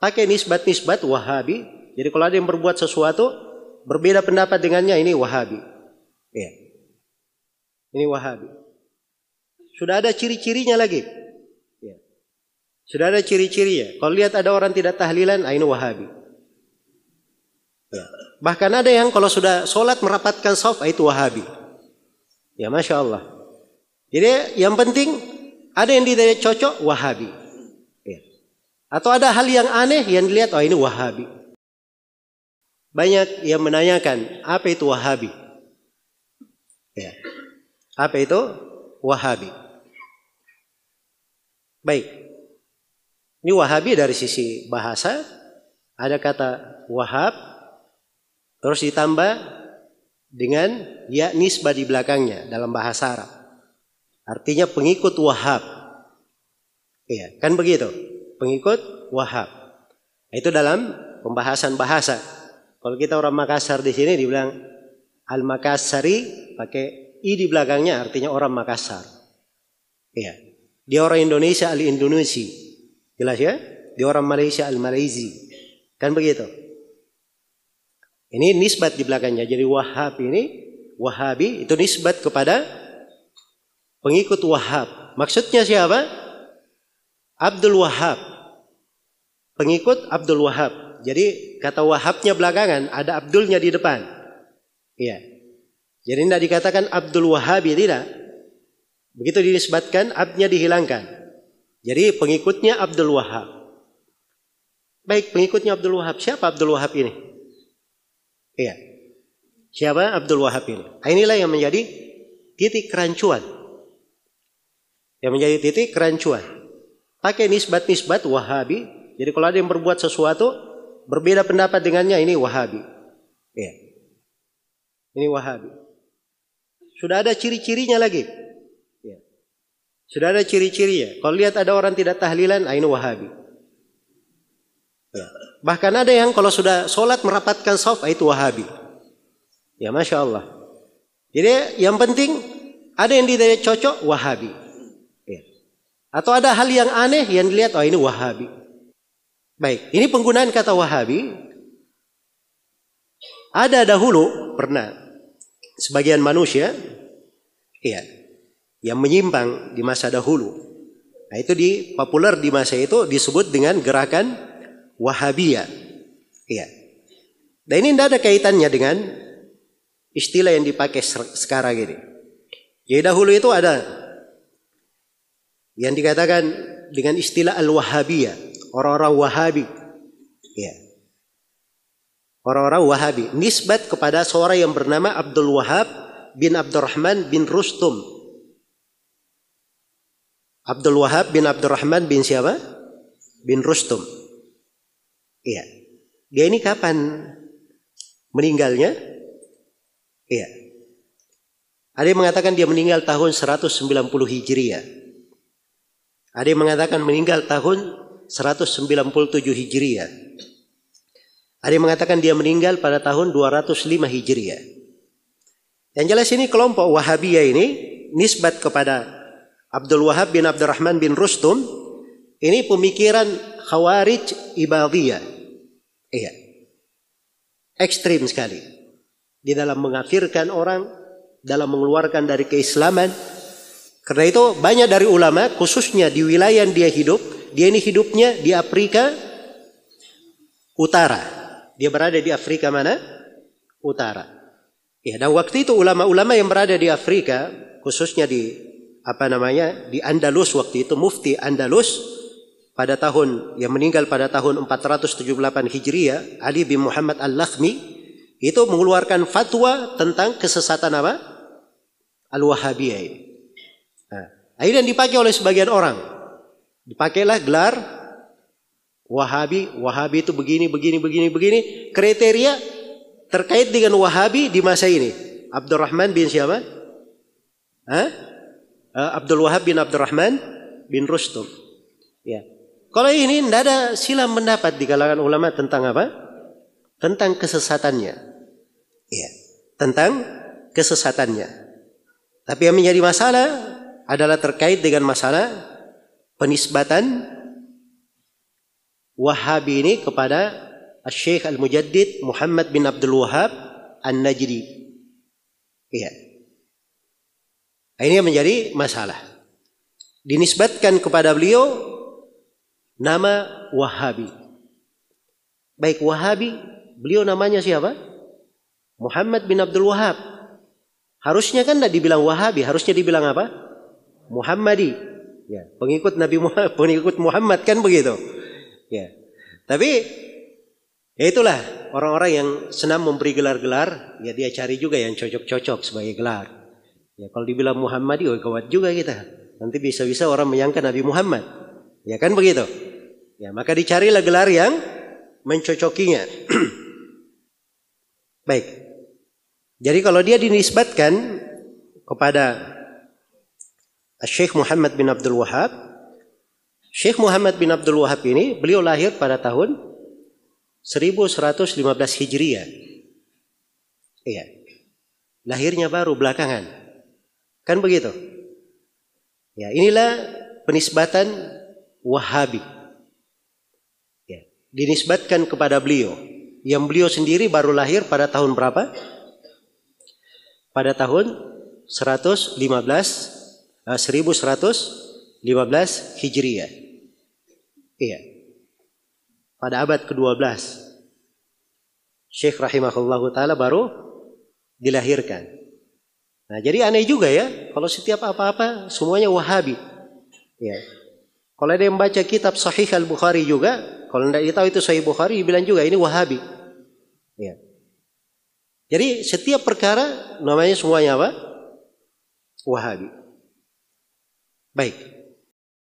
pakai nisbat-nisbat Wahabi. Jadi kalau ada yang berbuat sesuatu berbeda pendapat dengannya, ini Wahabi. Ya. Ini Wahabi. Sudah ada ciri-cirinya lagi. Ya. Sudah ada ciri-cirinya. Kalau lihat ada orang tidak tahlilan, ini Wahabi. Ya. Bahkan ada yang kalau sudah sholat merapatkan shaf, itu Wahabi. Ya, Masya Allah. Jadi yang penting ada yang tidak cocok, Wahabi. Ya. Atau ada hal yang aneh yang dilihat, ini Wahabi. Banyak yang menanyakan, apa itu Wahabi? Ya. Apa itu Wahabi? Baik. Ini Wahabi dari sisi bahasa, ada kata Wahab, terus ditambah dengan ya nisbah di belakangnya dalam bahasa Arab. Artinya pengikut Wahab. Iya, kan begitu? Pengikut Wahab. Itu dalam pembahasan bahasa. Kalau kita orang Makassar di sini dibilang Al-Makassari, pakai i di belakangnya, artinya orang Makassar. Iya. Dia orang Indonesia, Al-Indonesi. Jelas ya? Dia orang Malaysia, Al-Malaysi. Kan begitu? Ini nisbat di belakangnya. Jadi Wahab ini, Wahabi itu nisbat kepada pengikut Wahab. Maksudnya siapa? Abdul Wahab. Pengikut Abdul Wahab. Jadi kata Wahabnya belakangan, ada Abdulnya di depan. Iya. Jadi tidak dikatakan Abdul Wahabi, tidak. Begitu dinisbatkan, abnya dihilangkan. Jadi pengikutnya Abdul Wahab. Baik, pengikutnya Abdul Wahab. Siapa Abdul Wahab ini? Iya. Siapa Abdul Wahab ini? Inilah yang menjadi titik kerancuan. Yang menjadi titik kerancuan. Pakai nisbat-nisbat Wahabi. Jadi kalau ada yang berbuat sesuatu berbeda pendapat dengannya, ini Wahabi. Iya. Ini Wahabi. Sudah ada ciri-cirinya lagi. Ya. Sudah ada ciri-cirinya. Kalau lihat ada orang tidak tahlilan, ini Wahabi. Ya. Bahkan ada yang kalau sudah sholat merapatkan shaf, itu Wahabi. Ya, Masya Allah. Jadi yang penting ada yang tidak cocok, Wahabi. Ya. Atau ada hal yang aneh yang dilihat, ini Wahabi. Baik, ini penggunaan kata Wahabi. Ada dahulu pernah sebagian manusia, ya, yang menyimpang di masa dahulu. Nah, itu populer di masa itu disebut dengan gerakan Wahabiyah. Ya. Dan ini tidak ada kaitannya dengan istilah yang dipakai sekarang ini. Jadi dahulu itu ada yang dikatakan dengan istilah Al-Wahabiyah, orang-orang Wahabi. Ya. Orang-orang Wahabi nisbat kepada seorang yang bernama Abdul Wahab bin Abdurrahman bin Rustum. Abdul Wahab bin Abdurrahman bin siapa? Bin Rustum. Iya. Dia ini kapan meninggalnya? Iya. Ada yang mengatakan dia meninggal tahun 190 Hijriah. Ada yang mengatakan meninggal tahun 197 Hijriah. Ada yang mengatakan dia meninggal pada tahun 205 Hijriah. Yang jelas ini kelompok Wahabiyah ini nisbat kepada Abdul Wahab bin Abdurrahman bin Rustum. Ini pemikiran Khawarij Ibadiyah. Iya. Ekstrim sekali. Di dalam mengafirkan orang, dalam mengeluarkan dari keislaman. Karena itu banyak dari ulama, khususnya di wilayah yang dia hidup, dia ini hidupnya di Afrika Utara. Dia berada di Afrika mana? Utara. Ya, dan waktu itu ulama-ulama yang berada di Afrika, khususnya di di Andalus waktu itu, mufti Andalus pada tahun yang meninggal pada tahun 478 Hijriah, Ali bin Muhammad Al-Lakhmi, itu mengeluarkan fatwa tentang kesesatan apa? Al-Wahabiyah ini. Nah, akhirnya dipakai oleh sebagian orang. Dipakailah gelar Wahabi itu begini. Kriteria terkait dengan Wahabi di masa ini. Abdurrahman bin siapa? Abdul Wahab bin Abdurrahman bin Rustum. Ya. Kalau ini tidak ada silang pendapat di kalangan ulama tentang apa? Tentang kesesatannya. Ya. Tentang kesesatannya. Tapi yang menjadi masalah adalah terkait dengan masalah penisbatan Wahabi ini kepada Syekh Al-Mujaddid Muhammad bin Abdul Wahhab An-Najdi. Iya. Ini yang menjadi masalah. Dinisbatkan kepada beliau nama Wahabi. Baik, Wahabi, beliau namanya siapa? Muhammad bin Abdul Wahhab. Harusnya kan tidak dibilang Wahabi, harusnya dibilang apa? Muhammadi. Ya, pengikut Nabi Muhammad, pengikut Muhammad kan begitu. Ya. Tapi ya itulah orang-orang yang senang memberi gelar-gelar, ya dia cari juga yang cocok-cocok sebagai gelar. Ya, kalau dibilang Muhammadi, oh gawat juga kita. Nanti bisa-bisa orang menyangka Nabi Muhammad. Ya kan begitu. Ya, maka dicarilah gelar yang mencocokinya. Baik. Jadi kalau dia dinisbatkan kepada Syekh Muhammad bin Abdul Wahhab, Syekh Muhammad bin Abdul Wahhab ini beliau lahir pada tahun 1115 Hijriah. Iya. Lahirnya baru belakangan. Kan begitu? Ya, inilah penisbatan Wahabi. Ya, dinisbatkan kepada beliau. Yang beliau sendiri baru lahir pada tahun berapa? Pada tahun 1115 Hijriah. Iya. Pada abad ke-12. Syekh rahimahullahu taala baru dilahirkan. Nah, jadi aneh juga ya kalau setiap apa-apa semuanya Wahabi. Ya. Kalau ada yang baca kitab Sahih Al-Bukhari juga, kalau tidak tahu itu Sahih Bukhari, dibilang juga ini Wahabi. Ya. Jadi setiap perkara namanya semuanya apa? Wahabi. Baik.